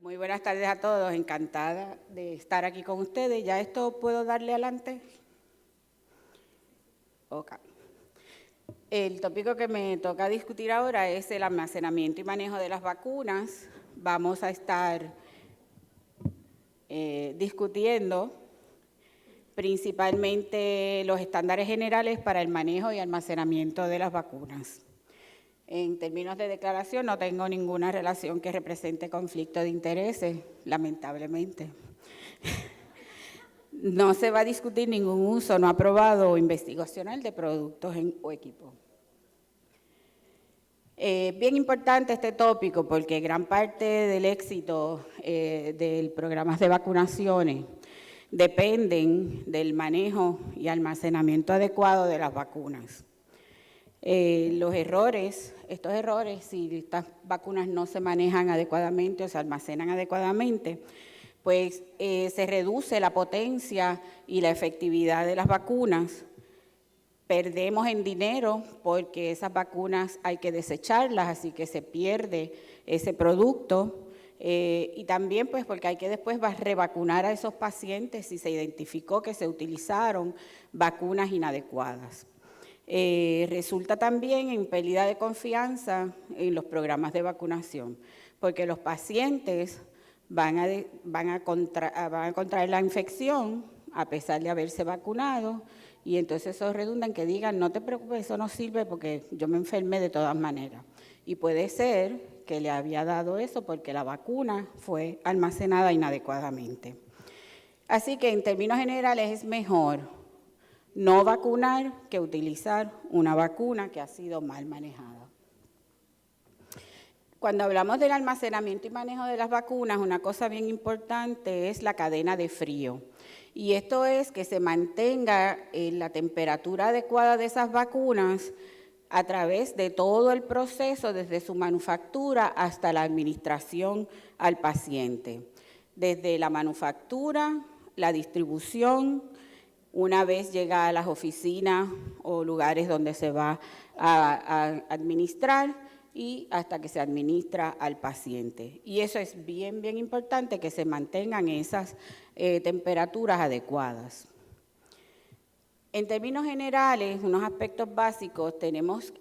Muy buenas tardes a todos, encantada de estar aquí con ustedes. ¿Ya esto puedo darle adelante? Ok. El tópico que me toca discutir ahora es el almacenamiento y manejo de las vacunas. Vamos a estar discutiendo principalmente los estándares generales para el manejo y almacenamiento de las vacunas. En términos de declaración, no tengo ninguna relación que represente conflicto de intereses, lamentablemente. No se va a discutir ningún uso no aprobado o investigacional de productos o equipos. Bien importante este tópico porque gran parte del éxito de programas de vacunaciones dependen del manejo y almacenamiento adecuado de las vacunas. Estos errores, si estas vacunas no se manejan adecuadamente o se almacenan adecuadamente, pues se reduce la potencia y la efectividad de las vacunas. Perdemos en dinero porque esas vacunas hay que desecharlas, así que se pierde ese producto. Y también pues porque hay que después revacunar a esos pacientes si se identificó que se utilizaron vacunas inadecuadas. Resulta también en pérdida de confianza en los programas de vacunación, porque los pacientes van a contraer la infección a pesar de haberse vacunado, y entonces eso redunda en que digan, no te preocupes, eso no sirve porque yo me enfermé de todas maneras. Y puede ser que le había dado eso porque la vacuna fue almacenada inadecuadamente. Así que en términos generales es mejor no vacunar que utilizar una vacuna que ha sido mal manejada. Cuando hablamos del almacenamiento y manejo de las vacunas, una cosa bien importante es la cadena de frío. Y esto es que se mantenga la temperatura adecuada de esas vacunas a través de todo el proceso, desde su manufactura hasta la administración al paciente. Desde la manufactura, la distribución, una vez llega a las oficinas o lugares donde se va a administrar y hasta que se administra al paciente. Y eso es bien, bien importante, que se mantengan esas temperaturas adecuadas. En términos generales, unos aspectos básicos, tenemos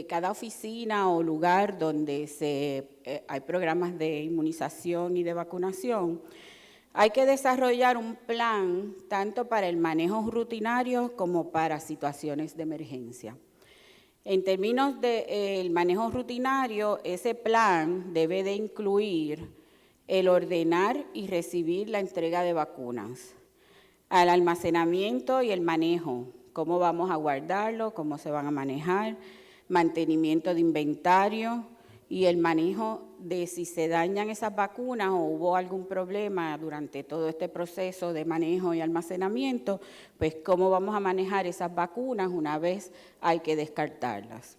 cada oficina o lugar donde hay programas de inmunización y de vacunación. Hay que desarrollar un plan tanto para el manejo rutinario como para situaciones de emergencia. En términos del manejo rutinario, ese plan debe de incluir el ordenar y recibir la entrega de vacunas, al almacenamiento y el manejo, cómo vamos a guardarlo, cómo se van a manejar, mantenimiento de inventario y el manejo de si se dañan esas vacunas o hubo algún problema durante todo este proceso de manejo y almacenamiento, pues cómo vamos a manejar esas vacunas una vez hay que descartarlas.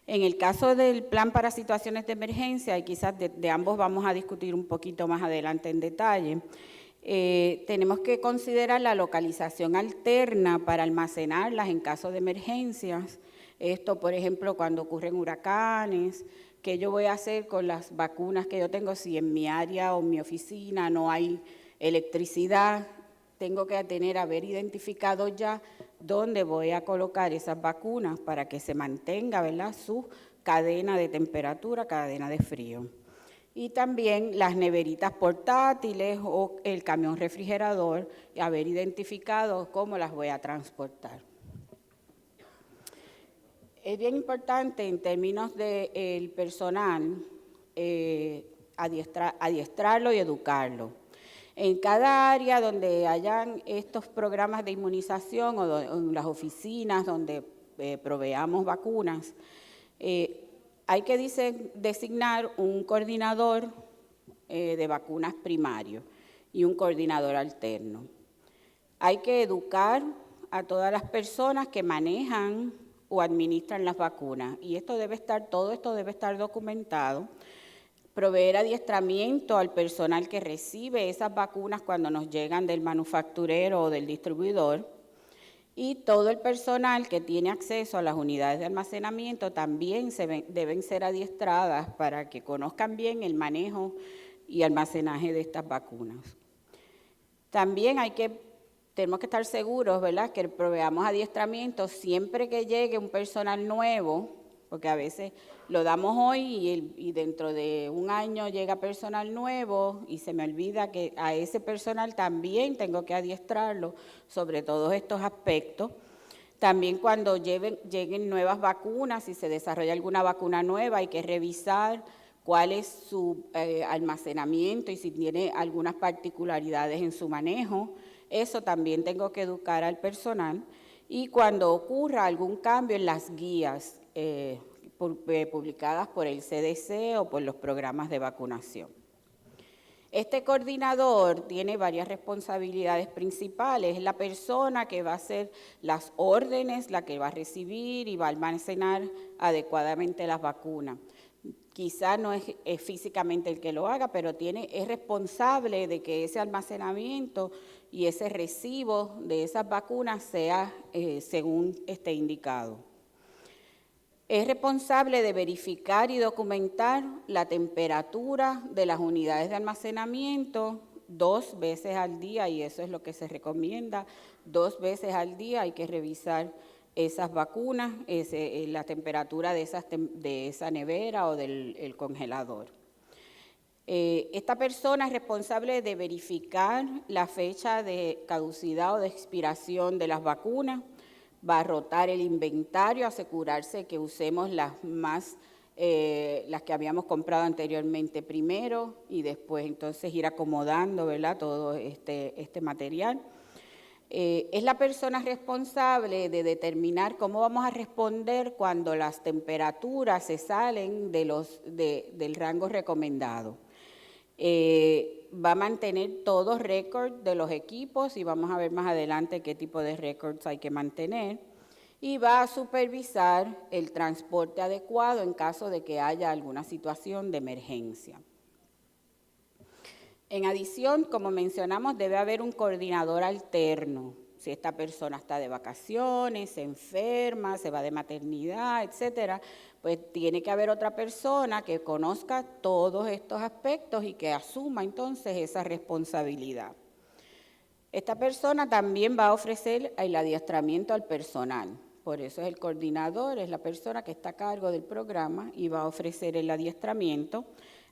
En el caso del plan para situaciones de emergencia, y quizás de ambos vamos a discutir un poquito más adelante en detalle, tenemos que considerar la localización alterna para almacenarlas en caso de emergencias. Esto, por ejemplo, cuando ocurren huracanes, ¿qué yo voy a hacer con las vacunas que yo tengo si en mi área o en mi oficina no hay electricidad? Tengo que haber identificado ya dónde voy a colocar esas vacunas para que se mantenga, ¿verdad?, su cadena de temperatura, cadena de frío. Y también las neveritas portátiles o el camión refrigerador, haber identificado cómo las voy a transportar. Es bien importante en términos del personal adiestrarlo y educarlo. En cada área donde hayan estos programas de inmunización o en las oficinas donde proveamos vacunas, hay que designar un coordinador de vacunas primario y un coordinador alterno. Hay que educar a todas las personas que manejan o administran las vacunas, y todo esto debe estar documentado. Proveer adiestramiento al personal que recibe esas vacunas cuando nos llegan del manufacturero o del distribuidor, y todo el personal que tiene acceso a las unidades de almacenamiento también deben ser adiestradas para que conozcan bien el manejo y almacenaje de estas vacunas. También tenemos que estar seguros, ¿verdad?, que proveamos adiestramiento siempre que llegue un personal nuevo, porque a veces lo damos hoy y dentro de un año llega personal nuevo y se me olvida que a ese personal también tengo que adiestrarlo sobre todos estos aspectos. También cuando lleguen nuevas vacunas, si se desarrolla alguna vacuna nueva, hay que revisar cuál es su almacenamiento y si tiene algunas particularidades en su manejo. Eso también tengo que educar al personal. Y cuando ocurra algún cambio en las guías publicadas por el CDC o por los programas de vacunación. Este coordinador tiene varias responsabilidades principales. Es la persona que va a hacer las órdenes, la que va a recibir y va a almacenar adecuadamente las vacunas. Quizá no es físicamente el que lo haga, pero es responsable de que ese almacenamiento y ese recibo de esas vacunas sea según esté indicado. Es responsable de verificar y documentar la temperatura de las unidades de almacenamiento 2 veces al día, y eso es lo que se recomienda. 2 veces al día hay que revisar esas vacunas, la temperatura de esa nevera o del congelador. Esta persona es responsable de verificar la fecha de caducidad o de expiración de las vacunas. Va a rotar el inventario, asegurarse que usemos las que habíamos comprado anteriormente primero y después entonces ir acomodando, ¿verdad?, todo este material. Es la persona responsable de determinar cómo vamos a responder cuando las temperaturas se salen del rango recomendado. Va a mantener todos récords de los equipos y vamos a ver más adelante qué tipo de récords hay que mantener. Y va a supervisar el transporte adecuado en caso de que haya alguna situación de emergencia. En adición, como mencionamos, debe haber un coordinador alterno. Si esta persona está de vacaciones, se enferma, se va de maternidad, etcétera, pues tiene que haber otra persona que conozca todos estos aspectos y que asuma entonces esa responsabilidad. Esta persona también va a ofrecer el adiestramiento al personal. Por eso es el coordinador, es la persona que está a cargo del programa y va a ofrecer el adiestramiento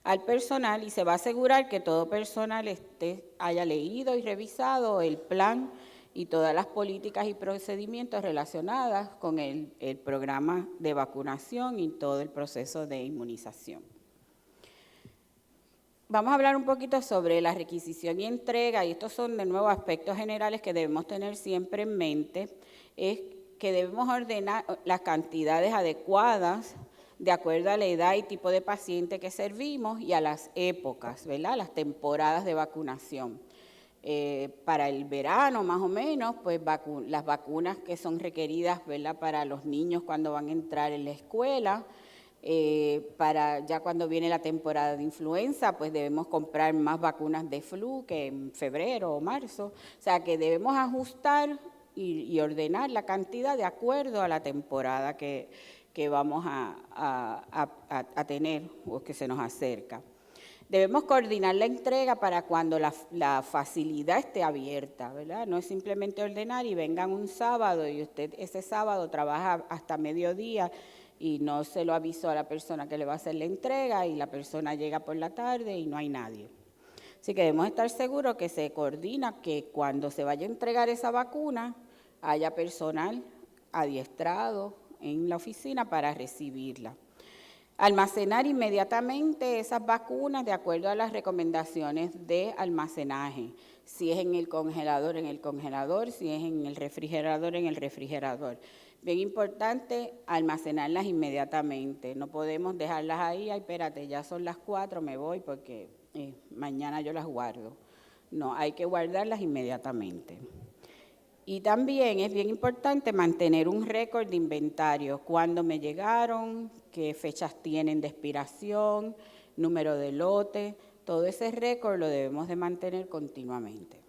al personal y se va a asegurar que todo personal haya leído y revisado el plan y todas las políticas y procedimientos relacionadas con el programa de vacunación y todo el proceso de inmunización. Vamos a hablar un poquito sobre la requisición y entrega, y estos son de nuevo aspectos generales que debemos tener siempre en mente, es que debemos ordenar las cantidades adecuadas de acuerdo a la edad y tipo de paciente que servimos y a las épocas, ¿verdad?, las temporadas de vacunación. Para el verano, más o menos, pues las vacunas que son requeridas, ¿verdad?, para los niños cuando van a entrar en la escuela, para ya cuando viene la temporada de influenza, pues debemos comprar más vacunas de flu que en febrero o marzo. O sea que debemos ajustar y ordenar la cantidad de acuerdo a la temporada que vamos a tener o que se nos acerca. Debemos coordinar la entrega para cuando la facilidad esté abierta, ¿verdad? No es simplemente ordenar y vengan un sábado y usted ese sábado trabaja hasta mediodía y no se lo avisó a la persona que le va a hacer la entrega y la persona llega por la tarde y no hay nadie. Así que debemos estar seguros que se coordina que cuando se vaya a entregar esa vacuna haya personal adiestrado en la oficina para recibirla. Almacenar inmediatamente esas vacunas de acuerdo a las recomendaciones de almacenaje. Si es en el congelador, si es en el refrigerador. Bien importante almacenarlas inmediatamente. No podemos dejarlas ahí, ay, espérate, ya son las 4, me voy porque mañana yo las guardo. No, hay que guardarlas inmediatamente. Y también es bien importante mantener un récord de inventario, cuándo me llegaron, qué fechas tienen de expiración, número de lote, todo ese récord lo debemos de mantener continuamente.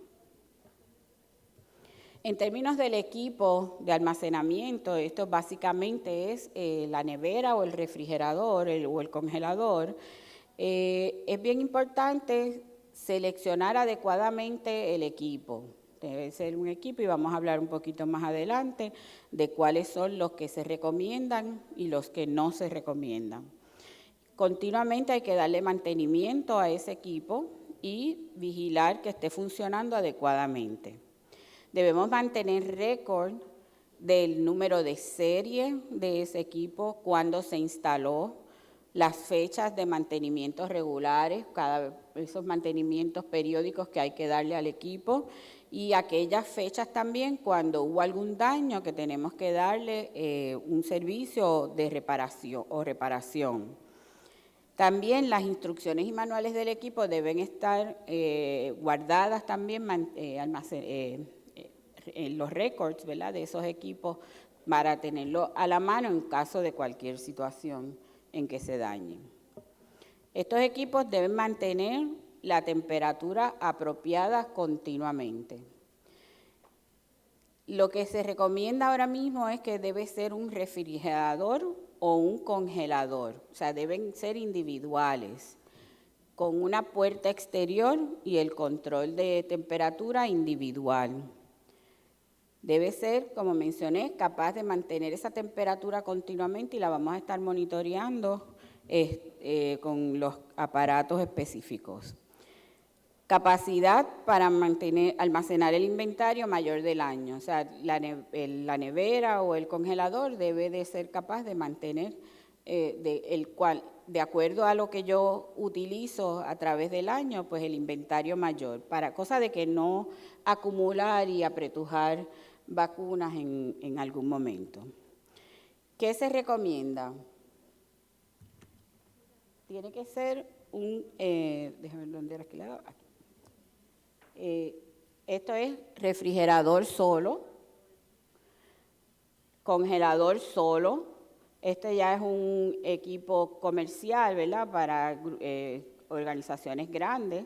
En términos del equipo de almacenamiento, esto básicamente es la nevera o el refrigerador o el congelador. Es bien importante seleccionar adecuadamente el equipo. Debe ser un equipo y vamos a hablar un poquito más adelante de cuáles son los que se recomiendan y los que no se recomiendan. Continuamente hay que darle mantenimiento a ese equipo y vigilar que esté funcionando adecuadamente. Debemos mantener récord del número de serie de ese equipo, cuándo se instaló, las fechas de mantenimientos regulares, esos mantenimientos periódicos que hay que darle al equipo, y aquellas fechas también cuando hubo algún daño que tenemos que darle un servicio de reparación. También las instrucciones y manuales del equipo deben estar guardadas también, en los récords, ¿verdad?, de esos equipos para tenerlo a la mano en caso de cualquier situación en que se dañen. Estos equipos deben mantener la temperatura apropiada continuamente. Lo que se recomienda ahora mismo es que debe ser un refrigerador o un congelador, o sea, deben ser individuales, con una puerta exterior y el control de temperatura individual. Debe ser, como mencioné, capaz de mantener esa temperatura continuamente y la vamos a estar monitoreando con los aparatos específicos. Capacidad para almacenar el inventario mayor del año. O sea, la nevera o el congelador debe de ser capaz de mantener, de acuerdo a lo que yo utilizo a través del año, pues el inventario mayor, cosa de que no acumular y apretujar vacunas en algún momento. ¿Qué se recomienda? Tiene que ser déjame ver dónde era aquel lado. Aquí. Esto es refrigerador solo, congelador solo. Este ya es un equipo comercial, ¿verdad?, para organizaciones grandes,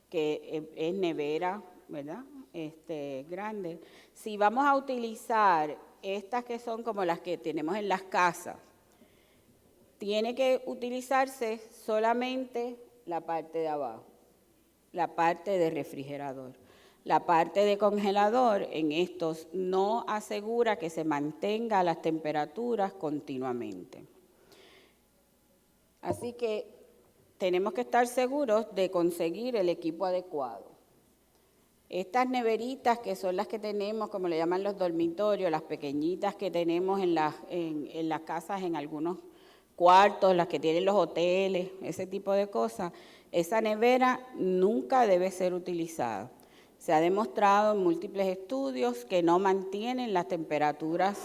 que es nevera, ¿verdad?, grande. Si vamos a utilizar estas que son como las que tenemos en las casas, tiene que utilizarse solamente la parte de abajo, la parte de refrigerador. La parte de congelador en estos no asegura que se mantenga las temperaturas continuamente. Así que tenemos que estar seguros de conseguir el equipo adecuado. Estas neveritas, que son las que tenemos, como le llaman los dormitorios, las pequeñitas que tenemos en las casas, en algunos cuartos, las que tienen los hoteles, ese tipo de cosas, esa nevera nunca debe ser utilizada. Se ha demostrado en múltiples estudios que no mantienen las temperaturas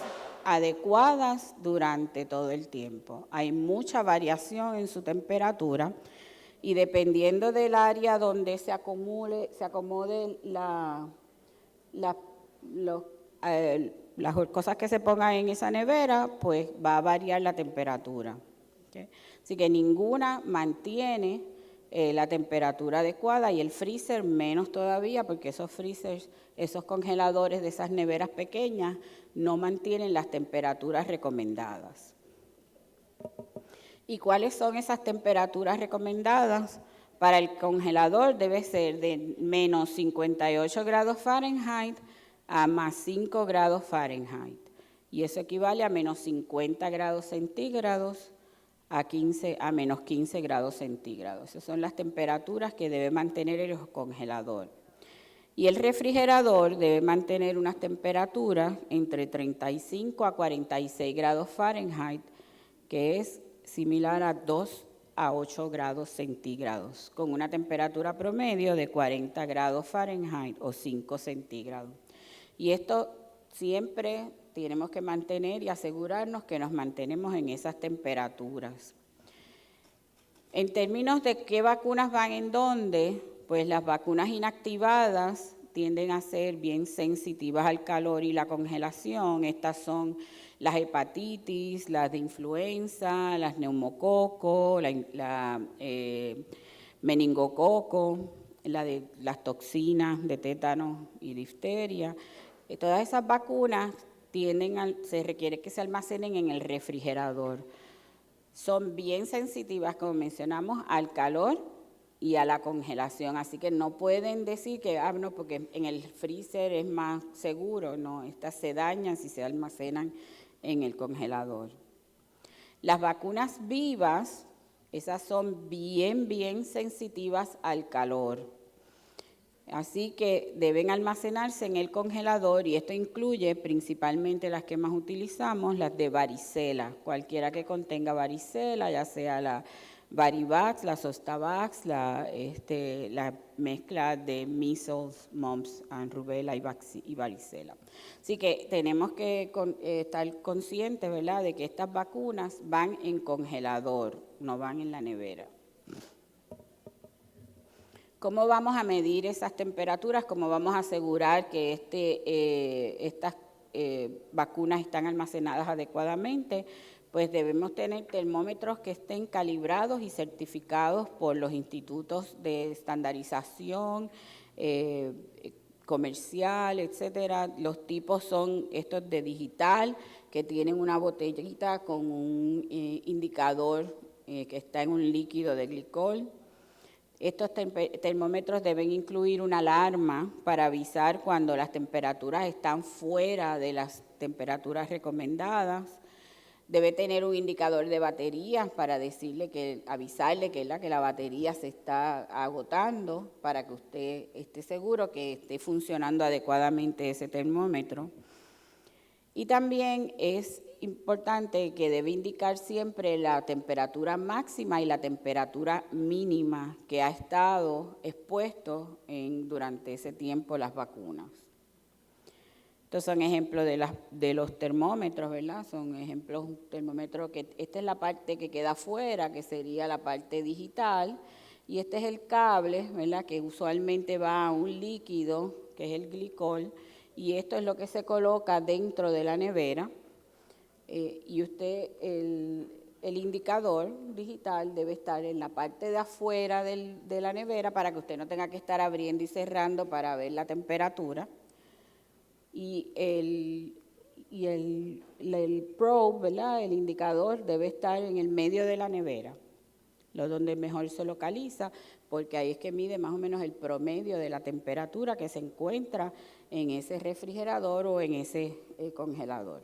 adecuadas durante todo el tiempo. Hay mucha variación en su temperatura y dependiendo del área donde se acomode las cosas que se pongan en esa nevera, pues va a variar la temperatura. ¿Okay? Así que ninguna mantiene la temperatura adecuada y el freezer menos todavía, porque esos freezers, esos congeladores de esas neveras pequeñas no mantienen las temperaturas recomendadas. ¿Y cuáles son esas temperaturas recomendadas? Para el congelador debe ser de menos 58 grados Fahrenheit a más 5 grados Fahrenheit. Y eso equivale a menos 50 grados centígrados a menos 15 grados centígrados. Esas son las temperaturas que debe mantener el congelador. Y el refrigerador debe mantener unas temperaturas entre 35 a 46 grados Fahrenheit, que es similar a 2 a 8 grados centígrados, con una temperatura promedio de 40 grados Fahrenheit o 5 centígrados. Y esto siempre tenemos que mantener y asegurarnos que nos mantenemos en esas temperaturas. En términos de qué vacunas van en dónde, pues las vacunas inactivadas tienden a ser bien sensitivas al calor y la congelación. Estas son las hepatitis, las de influenza, las neumococos, la meningococo, las toxinas de tétano y difteria. Todas esas vacunas se requiere que se almacenen en el refrigerador. son bien sensitivas, como mencionamos, al calor y a la congelación. Así que no pueden decir que, no, porque en el freezer es más seguro. No, estas se dañan si se almacenan en el congelador. Las vacunas vivas, esas son bien sensitivas al calor. Así que deben almacenarse en el congelador y esto incluye principalmente las que más utilizamos, las de varicela, cualquiera que contenga varicela, ya sea la Varivax, la Zostavax, la mezcla de measles, mumps, rubella y varicela. Así que tenemos que estar conscientes, ¿verdad?, de que estas vacunas van en congelador, no van en la nevera. ¿Cómo vamos a medir esas temperaturas? ¿Cómo vamos a asegurar que estas vacunas están almacenadas adecuadamente? Pues debemos tener termómetros que estén calibrados y certificados por los institutos de estandarización comercial, etcétera. Los tipos son estos de digital, que tienen una botellita con un indicador que está en un líquido de glicol. Estos termómetros deben incluir una alarma para avisar cuando las temperaturas están fuera de las temperaturas recomendadas. Debe tener un indicador de baterías para avisarle que la batería se está agotando para que usted esté seguro que esté funcionando adecuadamente ese termómetro. Y también es importante que debe indicar siempre la temperatura máxima y la temperatura mínima que ha estado expuesto durante ese tiempo las vacunas. Estos son ejemplos de los termómetros, ¿verdad? Son ejemplos, un termómetro que esta es la parte que queda afuera, que sería la parte digital, y este es el cable, ¿verdad?, que usualmente va a un líquido, que es el glicol, y esto es lo que se coloca dentro de la nevera. Y usted, el indicador digital debe estar en la parte de afuera de la nevera para que usted no tenga que estar abriendo y cerrando para ver la temperatura. Y el probe, ¿verdad?, el indicador debe estar en el medio de la nevera, donde mejor se localiza, porque ahí es que mide más o menos el promedio de la temperatura que se encuentra en ese refrigerador o en ese congelador.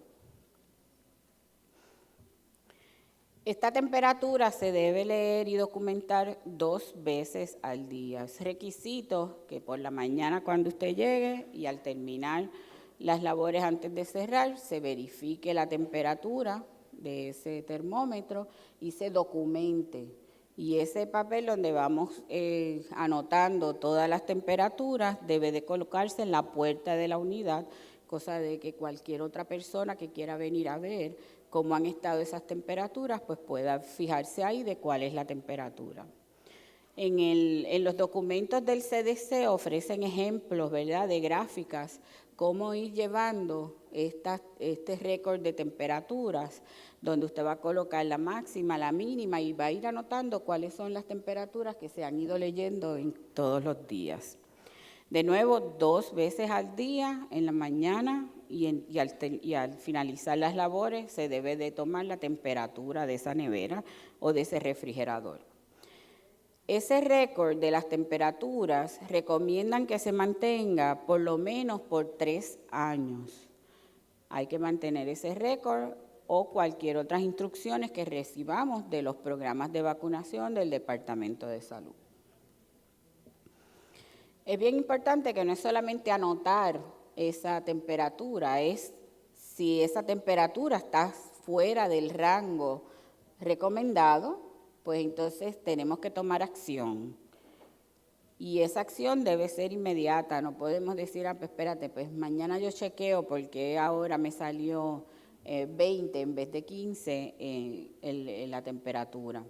Esta temperatura se debe leer y documentar 2 veces al día. Es requisito que por la mañana cuando usted llegue y al terminar las labores antes de cerrar, se verifique la temperatura de ese termómetro y se documente. Y ese papel donde vamos anotando todas las temperaturas debe de colocarse en la puerta de la unidad, cosa de que cualquier otra persona que quiera venir a ver cómo han estado esas temperaturas, pues pueda fijarse ahí de cuál es la temperatura. En los documentos del CDC ofrecen ejemplos, ¿verdad?, de gráficas, cómo ir llevando este récord de temperaturas, donde usted va a colocar la máxima, la mínima, y va a ir anotando cuáles son las temperaturas que se han ido leyendo en todos los días. De nuevo, 2 veces al día, en la mañana y al finalizar las labores, se debe de tomar la temperatura de esa nevera o de ese refrigerador. Ese récord de las temperaturas recomiendan que se mantenga por lo menos por 3 años. Hay que mantener ese récord o cualquier otras instrucciones que recibamos de los programas de vacunación del Departamento de Salud. Es bien importante que no es solamente anotar esa temperatura, es si esa temperatura está fuera del rango recomendado, pues entonces tenemos que tomar acción. Y esa acción debe ser inmediata, no podemos decir, pues espérate, pues mañana yo chequeo porque ahora me salió 20 en vez de 15 la temperatura.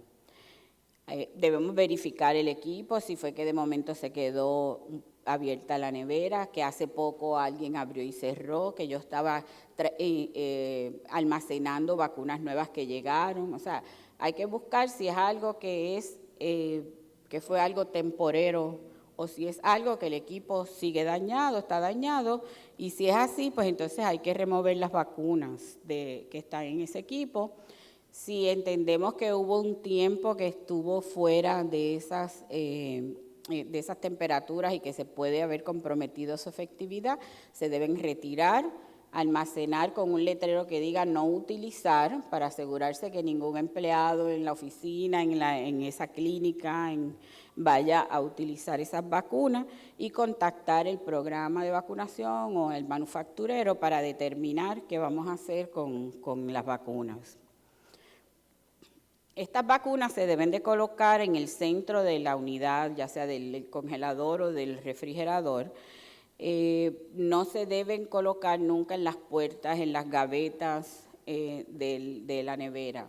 Debemos verificar el equipo, si fue que de momento se quedó abierta la nevera, que hace poco alguien abrió y cerró, que yo estaba almacenando vacunas nuevas que llegaron. O sea, hay que buscar si es algo que fue algo temporero o si es algo que el equipo sigue dañado, está dañado, y si es así, pues entonces hay que remover las vacunas que están en ese equipo. Si entendemos que hubo un tiempo que estuvo fuera de esas temperaturas y que se puede haber comprometido su efectividad, se deben retirar, almacenar con un letrero que diga no utilizar para asegurarse que ningún empleado en la oficina, en esa clínica, vaya a utilizar esas vacunas y contactar el programa de vacunación o el manufacturero para determinar qué vamos a hacer con las vacunas. Estas vacunas se deben de colocar en el centro de la unidad, ya sea del congelador o del refrigerador. No se deben colocar nunca en las puertas, en las gavetas de la nevera.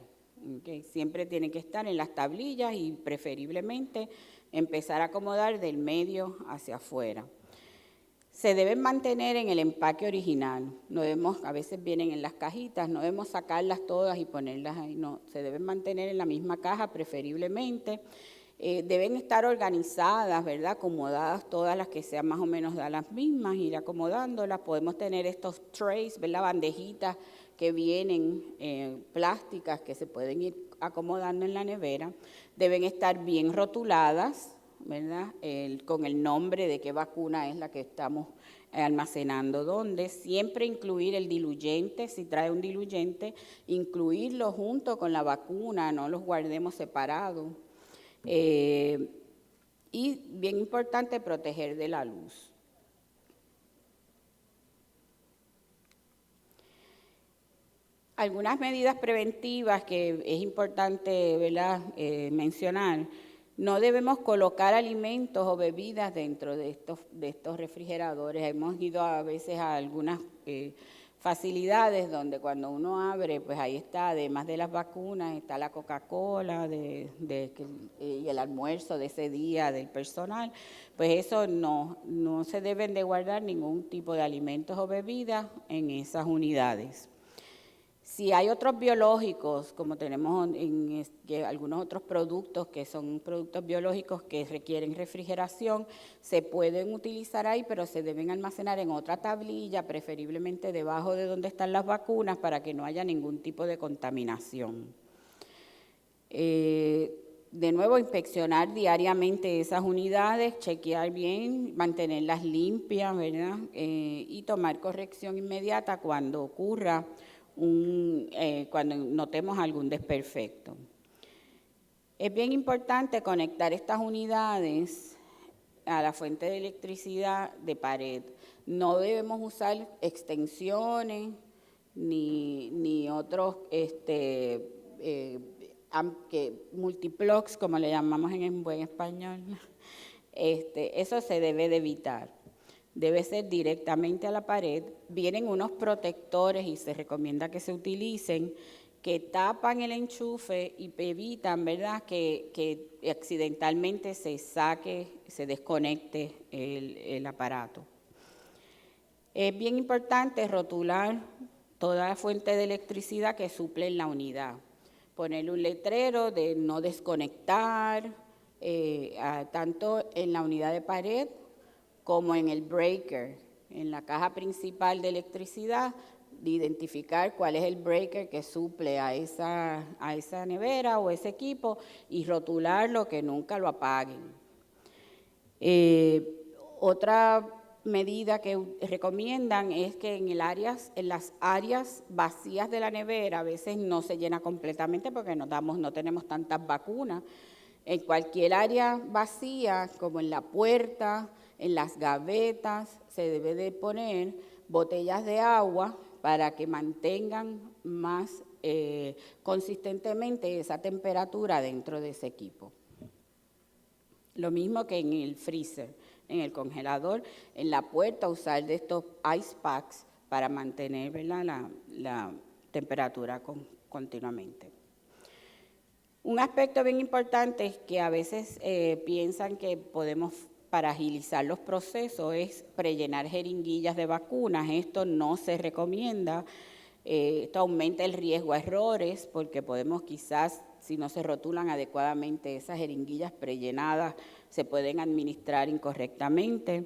¿Okay? Siempre tienen que estar en las tablillas y preferiblemente empezar a acomodar del medio hacia afuera. Se deben mantener en el empaque original. No debemos, a veces vienen en las cajitas, no debemos sacarlas todas y ponerlas ahí, no. Se deben mantener en la misma caja preferiblemente. Deben estar organizadas, ¿verdad? Acomodadas todas las que sean más o menos de las mismas, ir acomodándolas. Podemos tener estos trays, ¿verdad? Bandejitas que vienen plásticas que se pueden ir acomodando en la nevera. Deben estar bien rotuladas, ¿verdad? Con el nombre de qué vacuna es la que estamos almacenando dónde. Siempre incluir el diluyente, si trae un diluyente, incluirlo junto con la vacuna, no los guardemos separados. Y bien importante, proteger de la luz. Algunas medidas preventivas que es importante, ¿verdad? Mencionar. No debemos colocar alimentos o bebidas dentro de estos refrigeradores. Hemos ido a veces a algunas facilidades donde cuando uno abre, pues ahí está, además de las vacunas, está la Coca-Cola y el almuerzo de ese día del personal. Pues eso no se deben de guardar ningún tipo de alimentos o bebidas en esas unidades. Si hay otros biológicos, como tenemos algunos otros productos que son productos biológicos que requieren refrigeración, se pueden utilizar ahí, pero se deben almacenar en otra tablilla, preferiblemente debajo de donde están las vacunas, para que no haya ningún tipo de contaminación. De nuevo, inspeccionar diariamente esas unidades, chequear bien, mantenerlas limpias, ¿verdad? Y tomar corrección inmediata cuando ocurra cuando notemos algún desperfecto. Es bien importante conectar estas unidades a la fuente de electricidad de pared. No debemos usar extensiones ni otros multiplugs, como le llamamos en buen español. Eso se debe de evitar. Debe ser directamente a la pared. Vienen unos protectores y se recomienda que se utilicen, que tapan el enchufe y evitan, ¿verdad?, que accidentalmente se desconecte el aparato. Es bien importante rotular toda la fuente de electricidad que suple en la unidad. Ponerle un letrero de no desconectar, tanto en la unidad de pared como en el breaker, en la caja principal de electricidad, de identificar cuál es el breaker que suple a esa nevera o ese equipo y rotularlo, que nunca lo apaguen. Otra medida que recomiendan es que en las áreas vacías de la nevera, a veces no se llena completamente porque no tenemos tantas vacunas. En cualquier área vacía, como en la puerta, en las gavetas, se debe de poner botellas de agua para que mantengan más consistentemente esa temperatura dentro de ese equipo. Lo mismo que en el freezer, en el congelador, en la puerta, usar de estos ice packs para mantener, ¿verdad?, la temperatura continuamente. Un aspecto bien importante es que a veces piensan que podemos, para agilizar los procesos, es prellenar jeringuillas de vacunas. Esto no se recomienda. Esto aumenta el riesgo a errores porque podemos quizás, si no se rotulan adecuadamente esas jeringuillas prellenadas, se pueden administrar incorrectamente.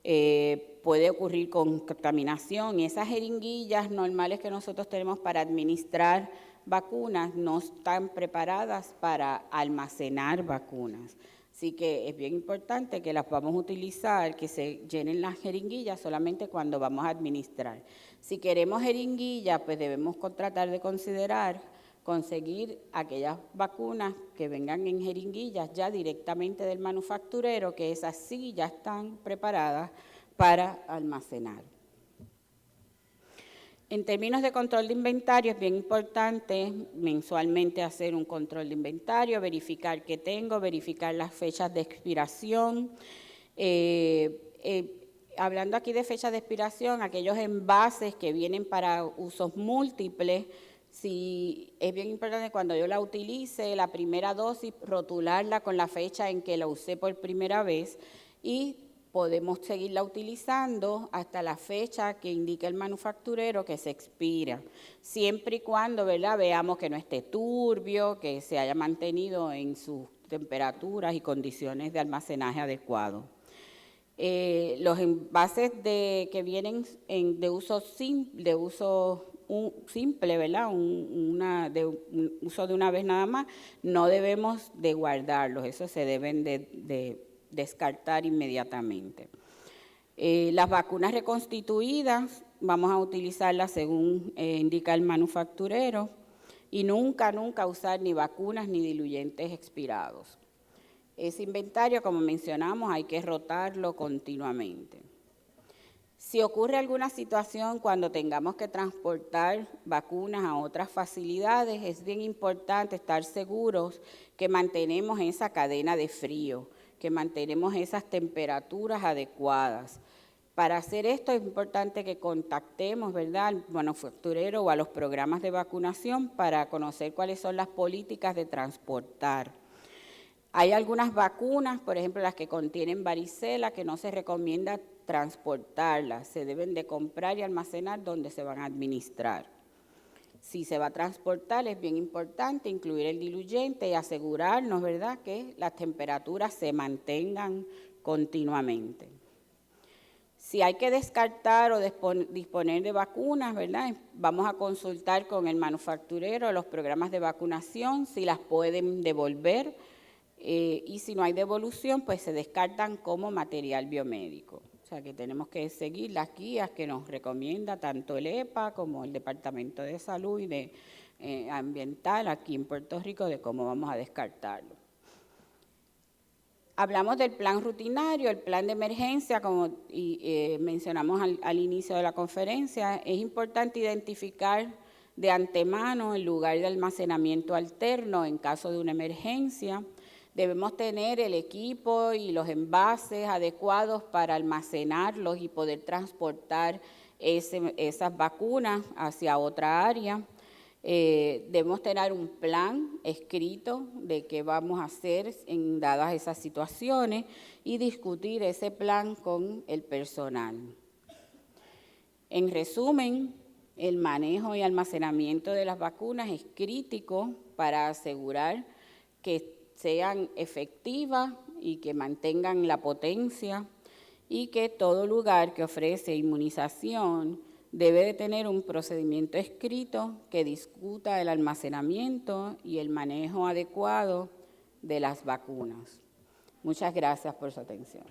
Puede ocurrir con contaminación. Esas jeringuillas normales que nosotros tenemos para administrar vacunas no están preparadas para almacenar vacunas. Así que es bien importante que las vamos a utilizar, que se llenen las jeringuillas solamente cuando vamos a administrar. Si queremos jeringuillas, pues debemos tratar de considerar conseguir aquellas vacunas que vengan en jeringuillas ya directamente del manufacturero, que esas sí ya están preparadas para almacenar. En términos de control de inventario, es bien importante mensualmente hacer un control de inventario, verificar qué tengo, verificar las fechas de expiración. Hablando aquí de fechas de expiración, aquellos envases que vienen para usos múltiples, sí, es bien importante cuando yo la utilice, la primera dosis, rotularla con la fecha en que la usé por primera vez y podemos seguirla utilizando hasta la fecha que indica el manufacturero que se expira, siempre y cuando, ¿verdad?, veamos que no esté turbio, que se haya mantenido en sus temperaturas y condiciones de almacenaje adecuado. Los envases que vienen de uso simple, ¿verdad?, uso de una vez nada más, no debemos de guardarlos, eso se deben de descartar inmediatamente. Las vacunas reconstituidas, vamos a utilizarlas según indica el manufacturero y nunca usar ni vacunas ni diluyentes expirados. Ese inventario, como mencionamos, hay que rotarlo continuamente. Si ocurre alguna situación cuando tengamos que transportar vacunas a otras facilidades, es bien importante estar seguros que mantenemos esa cadena de frío, que mantenemos esas temperaturas adecuadas. Para hacer esto es importante que contactemos, ¿verdad?, al manufacturero o a los programas de vacunación para conocer cuáles son las políticas de transportar. Hay algunas vacunas, por ejemplo, las que contienen varicela, que no se recomienda transportarlas, se deben de comprar y almacenar donde se van a administrar. Si se va a transportar, es bien importante incluir el diluyente y asegurarnos, ¿verdad?, que las temperaturas se mantengan continuamente. Si hay que descartar o disponer de vacunas, ¿verdad?, vamos a consultar con el manufacturero los programas de vacunación, si las pueden devolver, y si no hay devolución, pues se descartan como material biomédico. O sea que tenemos que seguir las guías que nos recomienda tanto el EPA como el Departamento de Salud y de Ambiental aquí en Puerto Rico de cómo vamos a descartarlo. Hablamos del plan rutinario, el plan de emergencia, como mencionamos al inicio de la conferencia. Es importante identificar de antemano el lugar de almacenamiento alterno en caso de una emergencia. Debemos tener el equipo y los envases adecuados para almacenarlos y poder transportar esas vacunas hacia otra área. Debemos tener un plan escrito de qué vamos a hacer en dadas esas situaciones y discutir ese plan con el personal. En resumen, el manejo y almacenamiento de las vacunas es crítico para asegurar que sean efectivas y que mantengan la potencia y que todo lugar que ofrece inmunización debe de tener un procedimiento escrito que discuta el almacenamiento y el manejo adecuado de las vacunas. Muchas gracias por su atención.